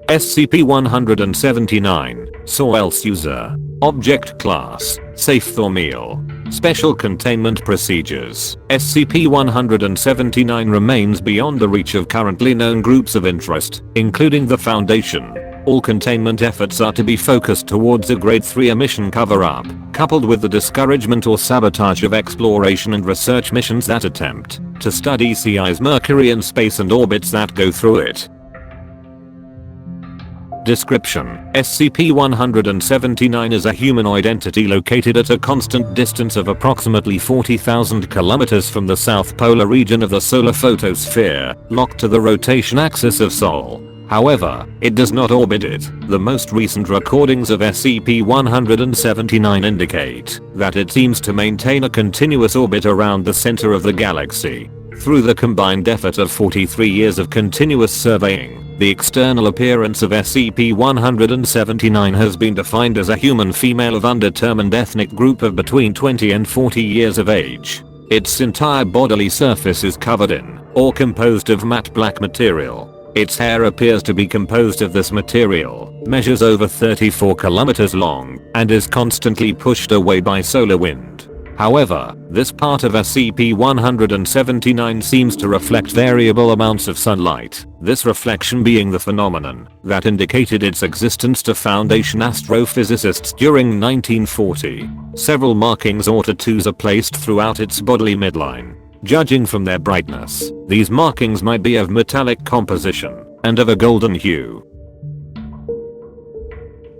SCP-179, Sauelsuesor. Object Class, Safe Thormeal. Special Containment Procedures. SCP-179 remains beyond the reach of currently known groups of interest, including the Foundation. All containment efforts are to be focused towards a Grade 3 emission cover-up, coupled with the discouragement or sabotage of exploration and research missions that attempt to study CI's Mercury and space and orbits that go through it. Description: SCP-179 is a humanoid entity located at a constant distance of approximately 40,000 kilometers from the south polar region of the solar photosphere, locked to the rotation axis of Sol. However, it does not orbit it. The most recent recordings of SCP-179 indicate that it seems to maintain a continuous orbit around the center of the galaxy. Through the combined effort of 43 years of continuous surveying, the external appearance of SCP-179 has been defined as a human female of undetermined ethnic group of between 20 and 40 years of age. Its entire bodily surface is covered in, or composed of matte black material. Its hair appears to be composed of this material, measures over 34 kilometers long, and is constantly pushed away by solar wind. However, this part of SCP-179 seems to reflect variable amounts of sunlight, this reflection being the phenomenon that indicated its existence to Foundation astrophysicists during 1940. Several markings or tattoos are placed throughout its bodily midline. Judging from their brightness, these markings might be of metallic composition and of a golden hue.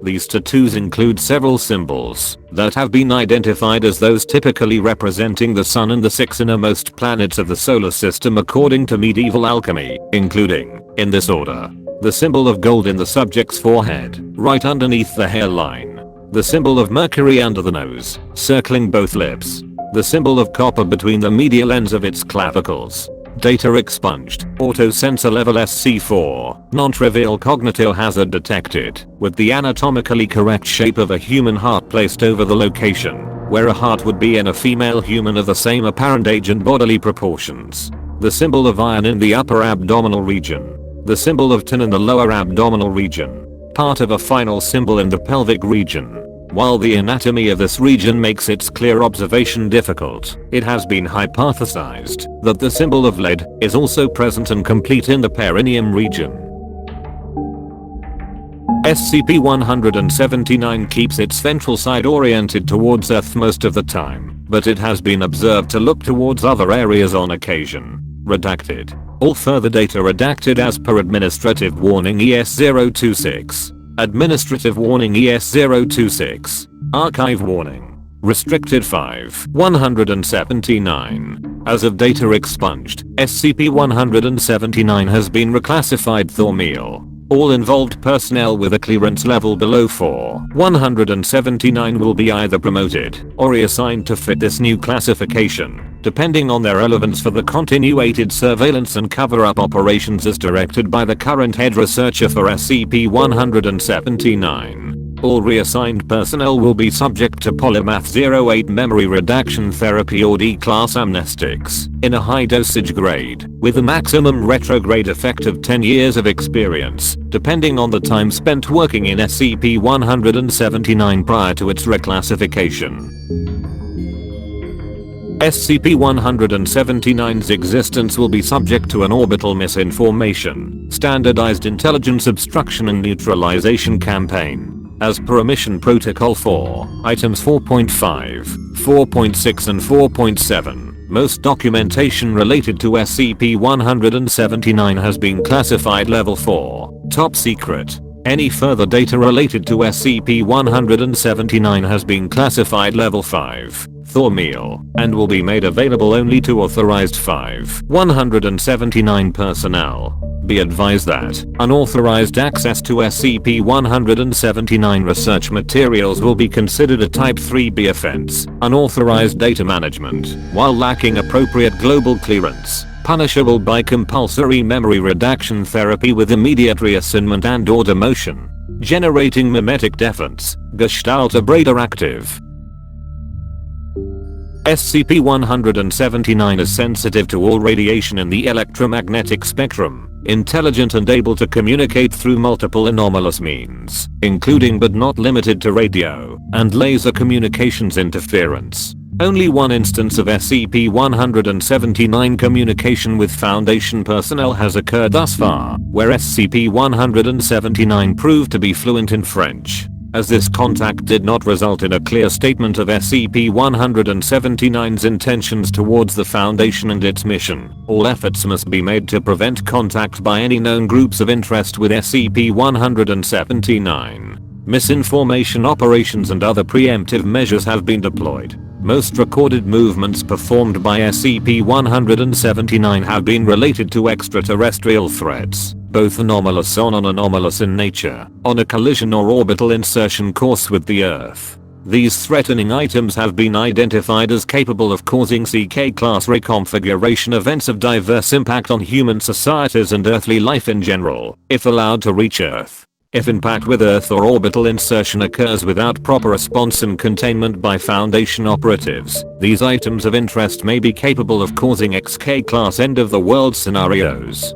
These tattoos include several symbols that have been identified as those typically representing the Sun and the 6 innermost planets of the solar system according to medieval alchemy, including, in this order, the symbol of gold in the subject's forehead, right underneath the hairline, the symbol of Mercury under the nose, circling both lips, the symbol of copper between the medial ends of its clavicles. Data expunged. Auto sensor level SC4. Non-trivial cognitive hazard detected, with the anatomically correct shape of a human heart placed over the location where a heart would be in a female human of the same apparent age and bodily proportions. The symbol of iron in the upper abdominal region. The symbol of tin in the lower abdominal region. Part of a final symbol in the pelvic region. While the anatomy of this region makes its clear observation difficult, it has been hypothesized that the symbol of lead is also present and complete in the perineum region. SCP-179 keeps its ventral side oriented towards Earth most of the time, but it has been observed to look towards other areas on occasion. Redacted. All further data redacted as per Administrative Warning ES-026. Administrative Warning ES-026. Archive Warning. Restricted 5-179. As of data expunged, SCP-179 has been reclassified Thormeal. All involved personnel with a clearance level below 4-179 will be either promoted or reassigned to fit this new classification, depending on their relevance for the continuated surveillance and cover-up operations as directed by the current head researcher for SCP-179. All reassigned personnel will be subject to Polymath 08 memory redaction therapy or D-class amnestics in a high dosage grade, with a maximum retrograde effect of 10 years of experience, depending on the time spent working in SCP-179 prior to its reclassification. SCP-179's existence will be subject to an orbital misinformation, standardized intelligence obstruction and neutralization campaign. As per Mission Protocol 4, Items 4.5, 4.6 and 4.7, most documentation related to SCP-179 has been classified Level 4, Top Secret. Any further data related to SCP-179 has been classified Level 5, Thormeal, and will be made available only to authorized 5-179 personnel. Be advised that unauthorized access to SCP-179 research materials will be considered a Type 3B offense, unauthorized data management, while lacking appropriate global clearance, punishable by compulsory memory redaction therapy with immediate reassignment and/or demotion. Generating mimetic defense, Gestalt abrader active. SCP-179 is sensitive to all radiation in the electromagnetic spectrum. intelligent and able to communicate through multiple anomalous means, including but not limited to radio and laser communications interference. Only one instance of SCP-179 communication with Foundation personnel has occurred thus far, where SCP-179 proved to be fluent in French. As this contact did not result in a clear statement of SCP-179's intentions towards the Foundation and its mission, all efforts must be made to prevent contact by any known groups of interest with SCP-179. Misinformation operations and other preemptive measures have been deployed. Most recorded movements performed by SCP-179 have been related to extraterrestrial threats, both anomalous or non-anomalous in nature, on a collision or orbital insertion course with the Earth. These threatening items have been identified as capable of causing CK-class reconfiguration events of diverse impact on human societies and earthly life in general, if allowed to reach Earth. If impact with Earth or orbital insertion occurs without proper response and containment by Foundation operatives, these items of interest may be capable of causing XK-class end-of-the-world scenarios.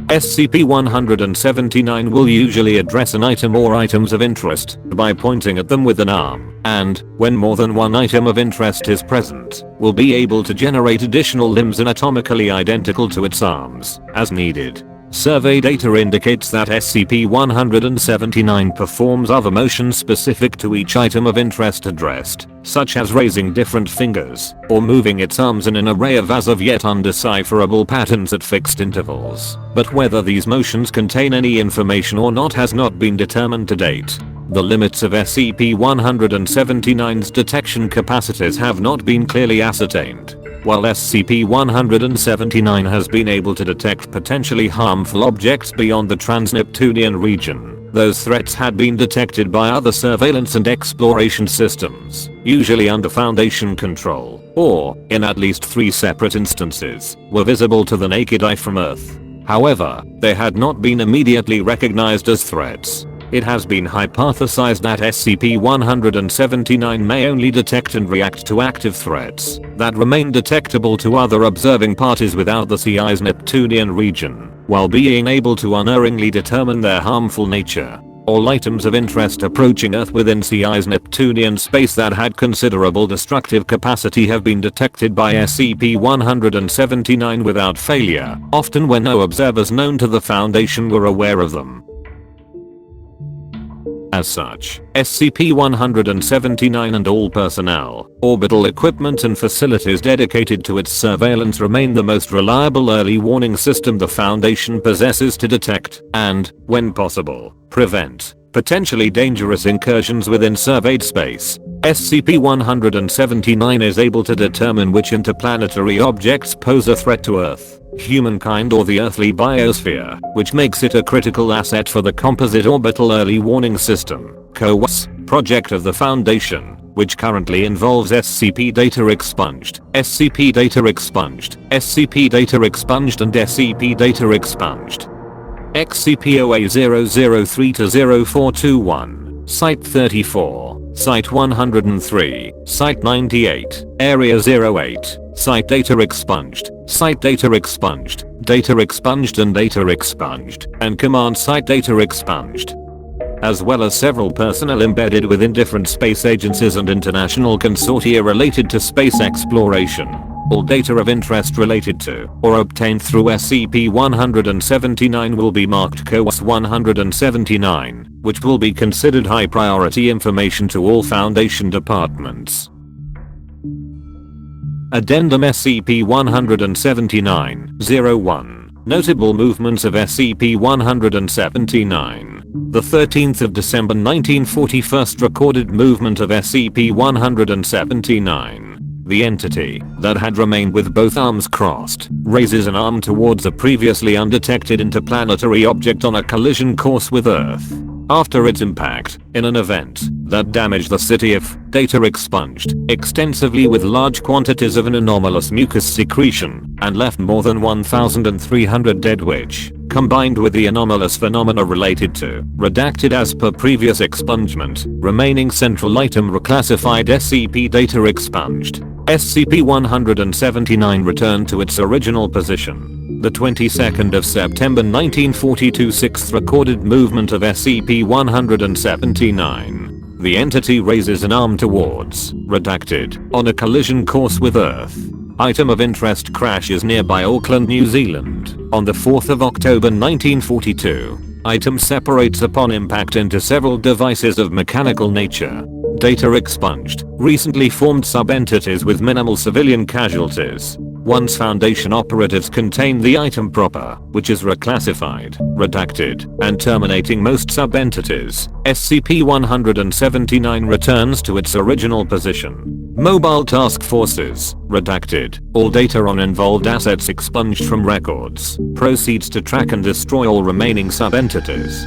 SCP-179 will usually address an item or items of interest by pointing at them with an arm, and, when more than one item of interest is present, will be able to generate additional limbs anatomically identical to its arms, as needed. Survey data indicates that SCP-179 performs other motions specific to each item of interest addressed, such as raising different fingers, or moving its arms in an array of as of yet undecipherable patterns at fixed intervals, but whether these motions contain any information or not has not been determined to date. The limits of SCP-179's detection capacities have not been clearly ascertained. While SCP-179 has been able to detect potentially harmful objects beyond the trans-Neptunian region, those threats had been detected by other surveillance and exploration systems, usually under Foundation control, or, in at least 3 separate instances, were visible to the naked eye from Earth. However, they had not been immediately recognized as threats. It has been hypothesized that SCP-179 may only detect and react to active threats that remain detectable to other observing parties without the CI's Neptunian region, while being able to unerringly determine their harmful nature. All items of interest approaching Earth within CI's Neptunian space that had considerable destructive capacity have been detected by SCP-179 without failure, often when no observers known to the Foundation were aware of them. As such, SCP-179 and all personnel, orbital equipment and facilities dedicated to its surveillance remain the most reliable early warning system the Foundation possesses to detect and, when possible, prevent potentially dangerous incursions within surveyed space. SCP-179 is able to determine which interplanetary objects pose a threat to Earth, humankind or the earthly biosphere, which makes it a critical asset for the Composite Orbital Early Warning System (COAS) project of the Foundation, which currently involves SCP data expunged, SCP data expunged, SCP data expunged and SCP data expunged. XCP-003-0421, Site 34, Site 103, Site 98, Area 08, Site data expunged, Site data expunged, data expunged and data expunged, and Command Site data expunged. As well as several personnel embedded within different space agencies and international consortia related to space exploration. All data of interest related to or obtained through SCP-179 will be marked COAS 179, which will be considered high priority information to all Foundation departments. Addendum SCP-179-01 Notable movements of SCP-179. The 13th of December 1940 first recorded movement of SCP-179. The entity, that had remained with both arms crossed, raises an arm towards a previously undetected interplanetary object on a collision course with Earth. After its impact, in an event that damaged the city of data expunged extensively with large quantities of an anomalous mucus secretion, and left more than 1,300 dead which, combined with the anomalous phenomena related to, redacted as per previous expungement, remaining central item reclassified SCP data expunged. SCP-179 returned to its original position. The 22nd of September 1942 6th recorded movement of SCP-179. The entity raises an arm towards, redacted, on a collision course with Earth. Item of interest crashes nearby Auckland, New Zealand, on the 4th of October 1942. Item separates upon impact into several devices of mechanical nature. Data expunged. Recently formed sub-entities with minimal civilian casualties. Once Foundation operatives contain the item proper, which is reclassified, redacted, and terminating most sub-entities, SCP-179 returns to its original position. Mobile Task Forces, redacted, all data on involved assets expunged from records, proceeds to track and destroy all remaining sub-entities.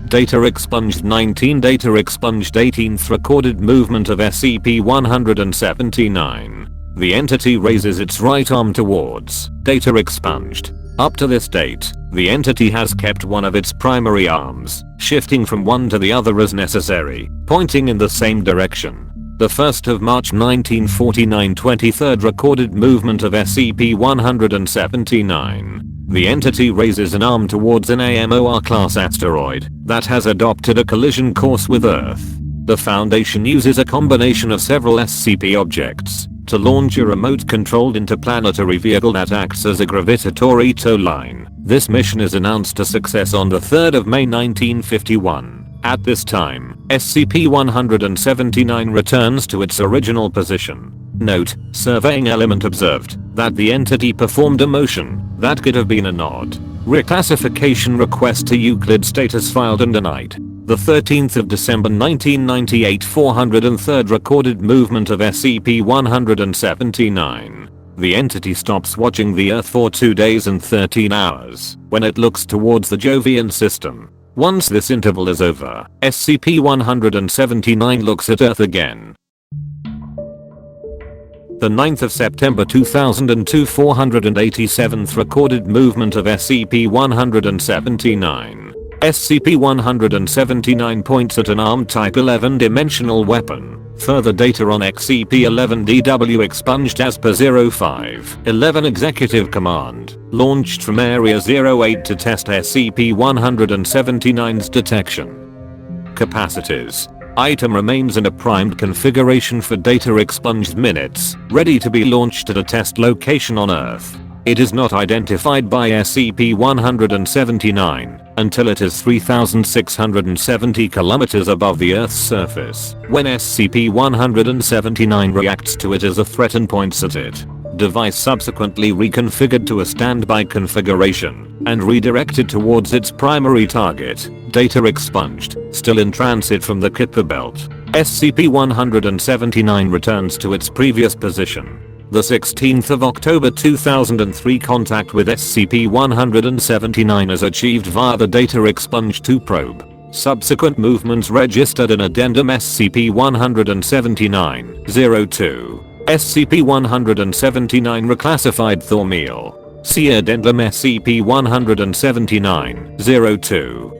Data expunged 19. Data expunged 18th recorded movement of SCP-179. The entity raises its right arm towards, data expunged. Up to this date, the entity has kept one of its primary arms, shifting from one to the other as necessary, pointing in the same direction. The 1st of March 1949 23rd recorded movement of SCP-179. The entity raises an arm towards an AMOR class asteroid that has adopted a collision course with Earth. The Foundation uses a combination of several SCP objects to launch a remote-controlled interplanetary vehicle that acts as a gravitatory tow line. This mission is announced a success on the 3rd of May 1951. At this time, SCP-179 returns to its original position. Note, surveying element observed that the entity performed a motion that could have been a nod. Reclassification request to Euclid status filed and denied. The 13th of December 1998 403rd recorded movement of SCP-179. The entity stops watching the Earth for 2 days and 13 hours when it looks towards the Jovian system. Once this interval is over, SCP-179 looks at Earth again. The 9th of September 2002 487th recorded movement of SCP-179. SCP-179 points at an armed Type 11-dimensional weapon. Further data on SCP-11DW expunged as per 0511 Executive Command. Launched from Area 08 to test SCP-179's detection capacities. Item remains in a primed configuration for data expunged minutes, ready to be launched at a test location on Earth. It is not identified by SCP-179 until it is 3,670 kilometers above the Earth's surface, when SCP-179 reacts to it as a threat and points at it. Device subsequently reconfigured to a standby configuration and redirected towards its primary target. Data expunged, still in transit from the Kuiper belt. SCP-179 returns to its previous position. The 16th of October 2003 contact with SCP-179 is achieved via the Data Expunge 2 probe. Subsequent movements registered in Addendum SCP-179-02. SCP-179 reclassified Thormeal. See Addendum SCP-179-02.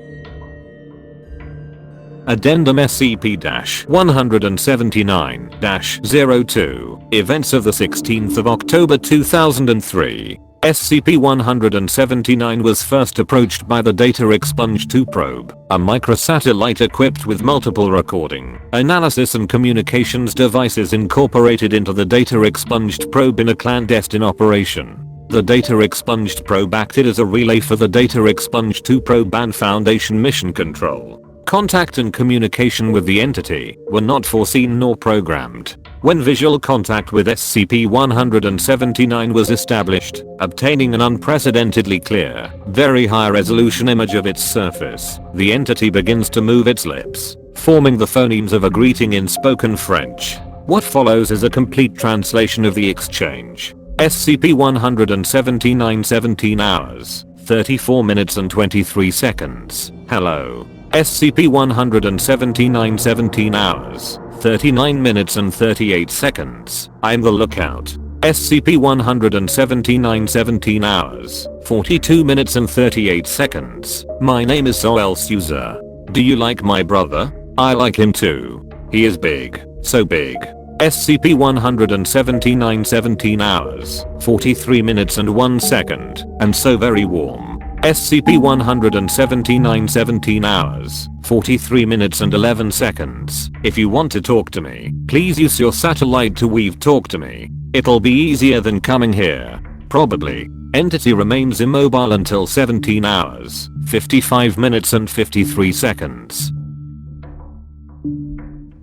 Addendum SCP-179-02. Events of the 16th of October 2003. SCP-179 was first approached by the Data Expunge 2 probe, a microsatellite equipped with multiple recording, analysis and communications devices incorporated into the Data Expunged probe in a clandestine operation. The Data Expunged probe acted as a relay for the Data Expunge 2 probe and Foundation mission control. Contact and communication with the entity were not foreseen nor programmed. When visual contact with SCP-179 was established, obtaining an unprecedentedly clear, very high resolution image of its surface, the entity begins to move its lips, forming the phonemes of a greeting in spoken French. What follows is a complete translation of the exchange. SCP-179 17 hours, 34 minutes and 23 seconds. Hello. SCP-179 17 hours, 39 minutes and 38 seconds. I'm the lookout. SCP-179 17 hours, 42 minutes and 38 seconds. My name is Sauelsuesor. Do you like my brother? I like him too. He is big. So big. SCP-179 17 hours, 43 minutes and 1 second, and so very warm. SCP-179 17 hours, 43 minutes and 11 seconds. If you want to talk to me, please use your satellite to weave talk to me. It'll be easier than coming here. Probably. Entity remains immobile until 17 hours, 55 minutes and 53 seconds.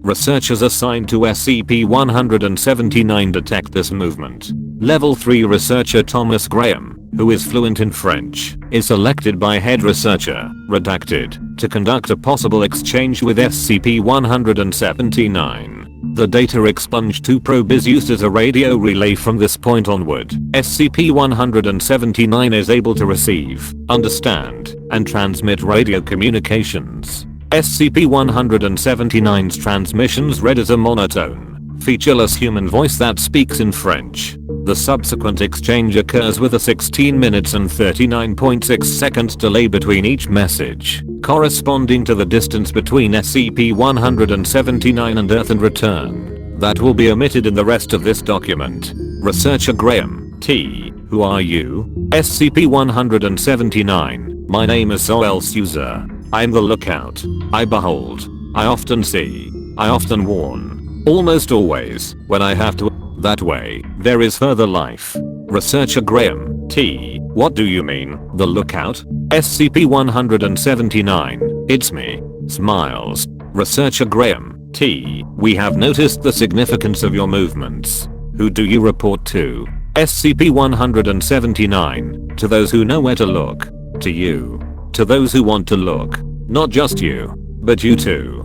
Researchers assigned to SCP-179 detect this movement. Level 3 researcher Thomas Graham, who is fluent in French, is selected by head researcher, redacted, to conduct a possible exchange with SCP-179. The data expunge 2 probe is used as a radio relay from this point onward. SCP-179 is able to receive, understand, and transmit radio communications. SCP-179's transmissions read as a monotone, featureless human voice that speaks in French. The subsequent exchange occurs with a 16 minutes and 39.6 seconds delay between each message, corresponding to the distance between SCP-179 and Earth and return. That will be omitted in the rest of this document. Researcher Graham, T. Who are you? SCP-179. My name is Sauelsuesor. I'm the lookout. I behold. I often see. I often warn. Almost always, when I have to. That way, there is further life. Researcher Graham, T. What do you mean, the lookout? SCP-179. It's me. Smiles. Researcher Graham, T. We have noticed the significance of your movements. Who do you report to? SCP-179. To those who know where to look. To you. To those who want to look. Not just you, but you too.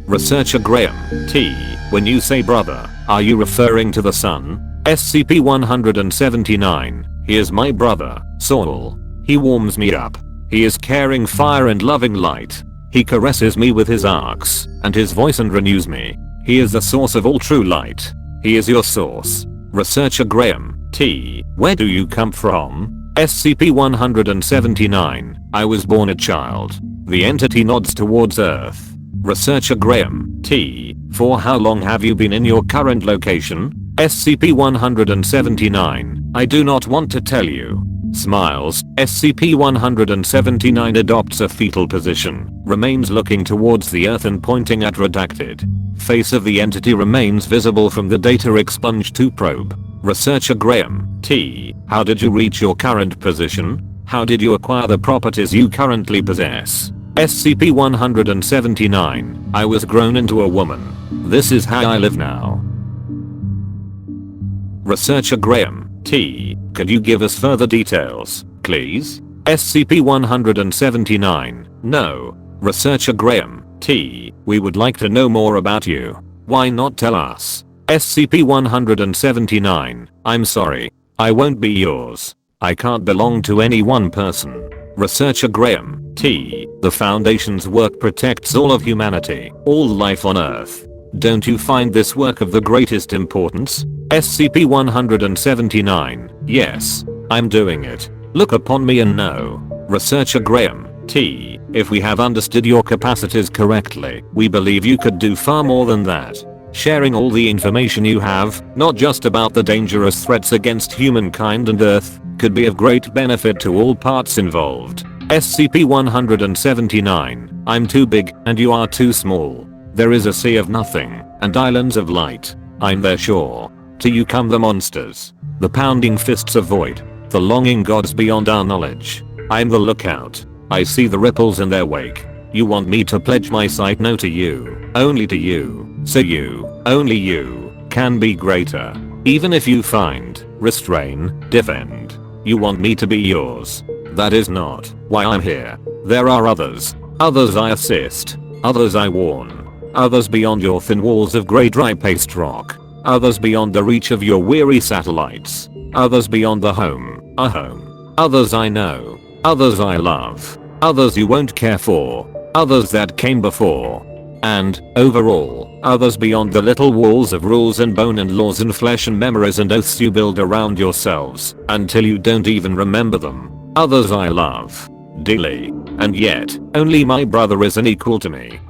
Researcher Graham, T. When you say brother, are you referring to the sun? SCP-179. He is my brother, Saul. He warms me up. He is caring fire and loving light. He caresses me with his arcs, and his voice and renews me. He is the source of all true light. He is your source. Researcher Graham, T. Where do you come from? SCP-179. I was born a child. The entity nods towards Earth. Researcher Graham, T. For how long have you been in your current location? SCP-179. I do not want to tell you. Smiles. SCP-179 adopts a fetal position, remains looking towards the Earth and pointing at redacted. Face of the entity remains visible from the data expunge 2 probe. Researcher Graham, T. How did you reach your current position? How did you acquire the properties you currently possess? SCP-179. I was grown into a woman. This is how I live now. Researcher Graham, T. Could you give us further details, please? SCP-179. No. Researcher Graham, T. We would like to know more about you. Why not tell us? SCP-179. I'm sorry. I won't be yours. I can't belong to any one person. Researcher Graham, T. The Foundation's work protects all of humanity, all life on Earth. Don't you find this work of the greatest importance? SCP-179. Yes. I'm doing it. Look upon me and know. Researcher Graham, T. If we have understood your capacities correctly, we believe you could do far more than that. Sharing all the information you have, not just about the dangerous threats against humankind and Earth, could be of great benefit to all parts involved. SCP-179. I'm too big, and you are too small. There is a sea of nothing, and islands of light. I'm their shore. To you come the monsters. The pounding fists of void. The longing gods beyond our knowledge. I'm the lookout. I see the ripples in their wake. You want me to pledge my sight? No, to you. Only to you. So you, only you, can be greater. Even if you find, restrain, defend. You want me to be yours. That is not why I'm here. There are others. Others I assist. Others I warn. Others beyond your thin walls of grey dry paste rock. Others beyond the reach of your weary satellites. Others beyond the home, a home. Others I know. Others I love. Others you won't care for. Others that came before. And, overall, others beyond the little walls of rules and bone and laws and flesh and memories and oaths you build around yourselves, until you don't even remember them. Others I love. Dearly. And yet, only my brother is an equal to me.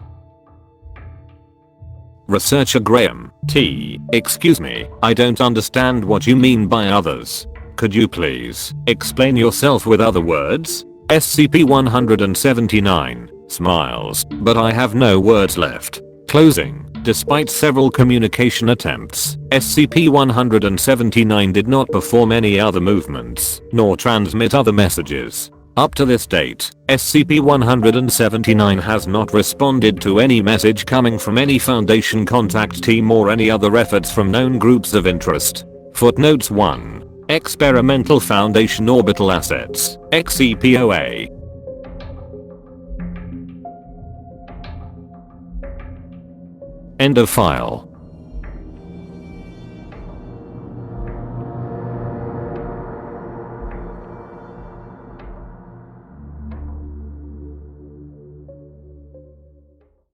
Researcher Graham T. Excuse me, I don't understand what you mean by others. Could you please explain yourself with other words? SCP-179 smiles, but I have no words left. Closing. Despite several communication attempts, SCP-179 did not perform any other movements, nor transmit other messages. Up to this date, SCP-179 has not responded to any message coming from any Foundation contact team or any other efforts from known groups of interest. Footnotes 1. Experimental Foundation Orbital Assets, XEPOA. End of file.